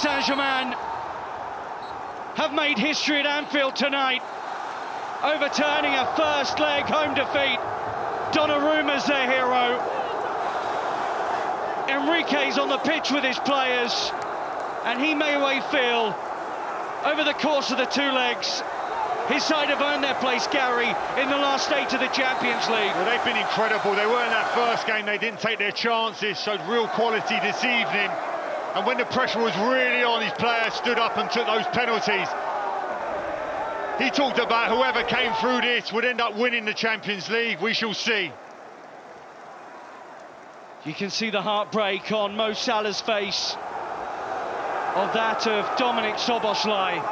Paris Saint Germain have made history at Anfield tonight, overturning a first leg home defeat. Donnarumma's their hero. Enrique's on the pitch with his players, and he may well feel, over the course of the two legs, his side have earned their place, Gary, in the last stage of the Champions League. Well, they've been incredible. They were in that first game, they didn't take their chances, showed real quality this evening. And when the pressure was really on, his players stood up and took those penalties. He talked about whoever came through this would end up winning the Champions League. We shall see. You can see the heartbreak on Mo Salah's face, of that of Dominic Szoboszlai.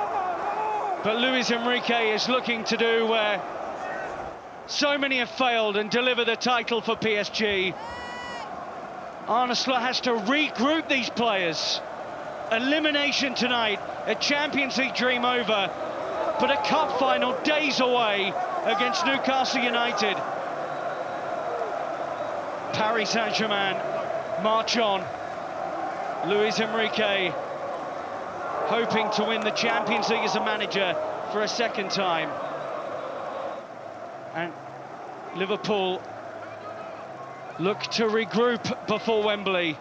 But Luis Enrique is looking to do where so many have failed and deliver the title for PSG. Arne Slot has to regroup these players. Elimination tonight, a Champions League dream over, but a cup final days away against Newcastle United. Paris Saint Germain march on. Luis Enrique hoping to win the Champions League as a manager for a second time. And Liverpool look to regroup before Wembley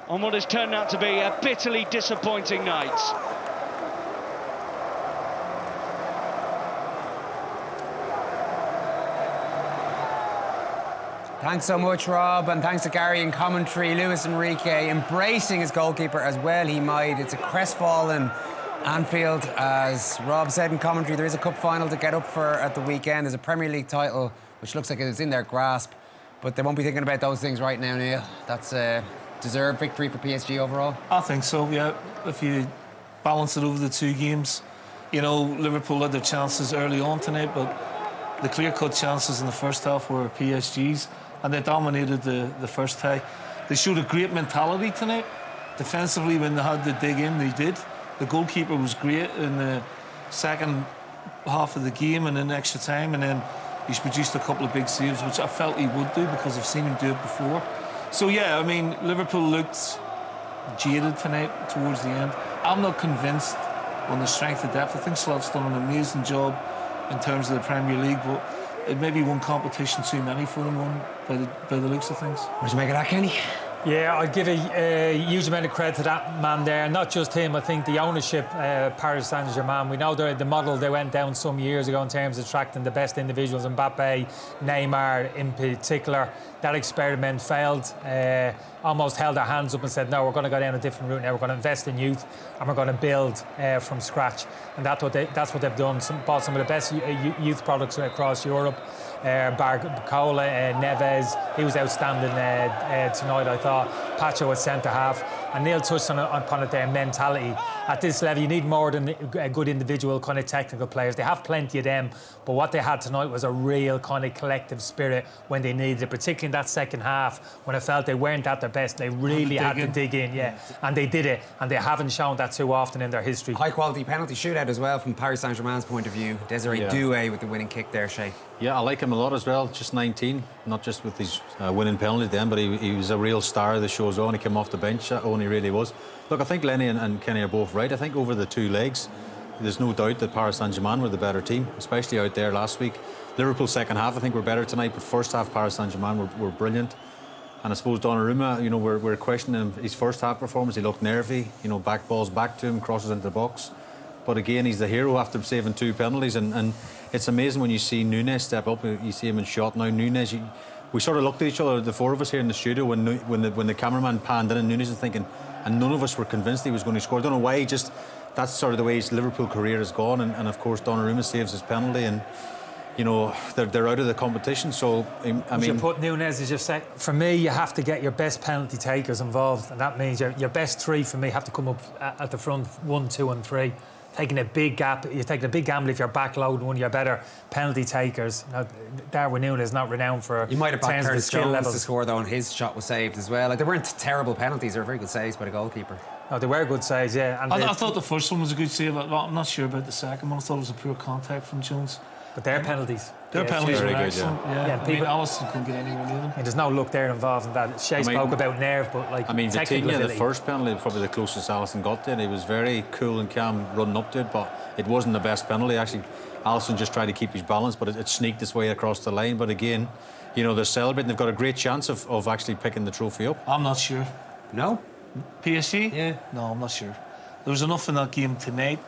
on what has turned out to be a bitterly disappointing night. Thanks so much, Rob, and thanks to Gary in commentary. Luis Enrique embracing his goalkeeper as well he might. It's a crestfallen Anfield. As Rob said in commentary, there is a cup final to get up for at the weekend. There's a Premier League title, which looks like it's in their grasp, but they won't be thinking about those things right now, Neil. That's a deserved victory for PSG overall. I think so, yeah. If you balance it over the two games, you know, Liverpool had their chances early on tonight, but the clear-cut chances in the first half were PSG's, and they dominated the first tie. They showed a great mentality tonight. Defensively, when they had to dig in, they did. The goalkeeper was great in the second half of the game and in extra time, and then he's produced a couple of big saves, which I felt he would do because I've seen him do it before. So, yeah, I mean, Liverpool looked jaded tonight towards the end. I'm not convinced on the strength of depth. I think Slot's done an amazing job in terms of the Premier League, but it may be one competition too many for them by the looks of things. What did you make of that, Kenny? Yeah, I'd give a huge amount of credit to that man there. Not just him, I think the ownership, Paris Saint Germain. We know the model they went down some years ago in terms of attracting the best individuals, Mbappe, Neymar in particular. That experiment failed. Almost held their hands up and said, no, we're going to go down a different route now. We're going to invest in youth and we're going to build from scratch. And that's what they've done. Bought some of the best youth products across Europe. Barcola, Neves, he was outstanding tonight, I thought. Pacho at centre-half. And Neil touched upon it there, mentality. At this level, you need more than a good individual kind of technical players. They have plenty of them, but what they had tonight was a real kind of collective spirit when they needed it, particularly in that second half, when I felt they weren't at their best. They really had to dig in, yeah. And they did it, and they haven't shown that too often in their history. High-quality penalty shootout as well from Paris Saint Germain's point of view. Desiree Doué with the winning kick there, Shay. Yeah, I like him a lot as well. Just 19, not just with his winning penalty then, but he was a real star of the show as well when he came off the bench. He really was. Look, I think Lenny and Kenny are both right. I think over the two legs, there's no doubt that Paris Saint Germain were the better team, especially out there last week. Liverpool second half, I think, were better tonight, but first half Paris Saint Germain were brilliant. And I suppose Donnarumma, you know, we're questioning his first half performance. He looked nervy, you know, back balls back to him, crosses into the box. But again, he's the hero after saving two penalties, and it's amazing when you see Núñez step up. You see him in shot now. Núñez, we sort of looked at each other, the four of us here in the studio, when the cameraman panned in, and Núñez was thinking, and none of us were convinced he was going to score. I don't know why. That's sort of the way his Liverpool career has gone, and of course Donnarumma saves his penalty, and you know they're out of the competition. So I mean, you put Núñez as your set. For me, you have to get your best penalty takers involved, and that means your best three for me have to come up at the front, 1, 2, and 3. Taking a big gap, you're taking a big gamble if you're backloading one of your better penalty takers. Now, Darwin Núñez is not renowned for. You might have backed Curtis Jones levels to score though, and his shot was saved as well. Like, they weren't terrible penalties; they were very good saves by the goalkeeper. No, they were good saves, yeah. And I thought the first one was a good save. I'm not sure about the second one. I thought it was a poor contact from Jones. But their penalties. Their penalties were very good, excellent. Yeah. Yeah, I mean, people- Alisson couldn't get anywhere near them. And there's no luck there involved in that. Shay spoke about nerve, but like I mean, technical Vitinha, the ability. first penalty, probably the closest Alisson got to it. He was very cool and calm running up to it, but it wasn't the best penalty. Actually, Alisson just tried to keep his balance, but it sneaked its way across the line. But again, you know, they're celebrating. They've got a great chance of actually picking the trophy up. I'm not sure. No? PSG? Yeah. No, I'm not sure. There was enough in that game tonight.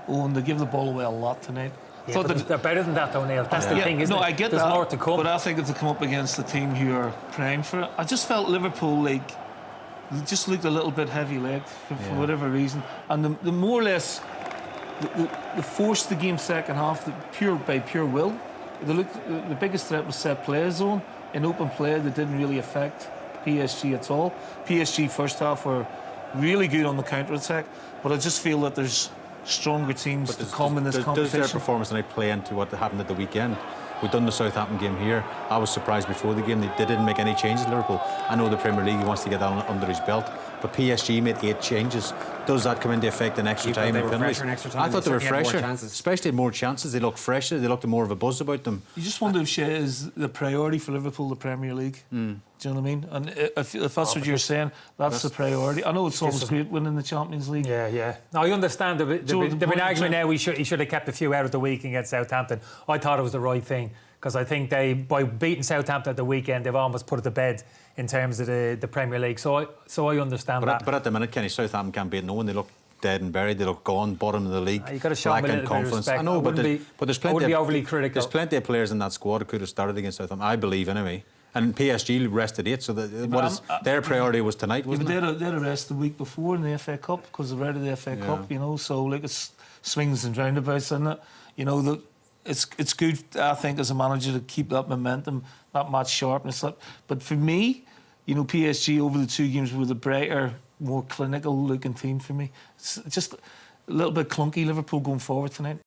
Oh, and they give the ball away a lot tonight. Yeah, but they're better than that, though, Neil. That's the thing, isn't no, it? I get There's that. more to come. But I think if they come up against the team who are praying for it, I just felt Liverpool they just looked a little bit heavy-legged for whatever reason, and the more or less they forced the game second half by pure will. The biggest threat was set play zone in open play that didn't really affect PSG at all. PSG first half were really good on the counter attack, but I just feel that there's stronger teams to come in this competition. Does their performance tonight play into what happened at the weekend? We've done the Southampton game here. I was surprised before the game. They didn't make any changes, Liverpool. I know the Premier League, he wants to get that under his belt, but PSG made 8 changes. Does that come into effect in extra time? They and were penalties? fresher in extra time. I thought they were certainly had more fresher, chances. especially more chances. They looked fresher. They looked more of a buzz about them. You just wonder if Shay is the priority for Liverpool, the Premier League. Do you know what I mean? And if that's what you're saying, that's the priority. I know it's always great winning the Champions League. Yeah. No, I understand. There's been an argument now he should have kept a few out of the week against Southampton. I thought it was the right thing because I think by beating Southampton at the weekend, they've almost put it to bed in terms of the Premier League. So I understand that. But at the minute, Kenny, Southampton can't beat no one. They look dead and buried. They look gone, bottom of the league. You've got to show them a little bit of respect. I know, but there's plenty. I wouldn't be overly critical. There's plenty of players in that squad who could have started against Southampton. I believe anyway. And PSG rested 8, so their priority was tonight, wasn't it? They had a rest the week before in the FA Cup because they're out of the FA Cup, you know. So like it's swings and roundabouts, isn't it? You know, it's good, I think, as a manager to keep that momentum, that match sharpness. But for me, you know, PSG over the 2 games were the brighter, more clinical looking team for me. It's just a little bit clunky Liverpool going forward tonight.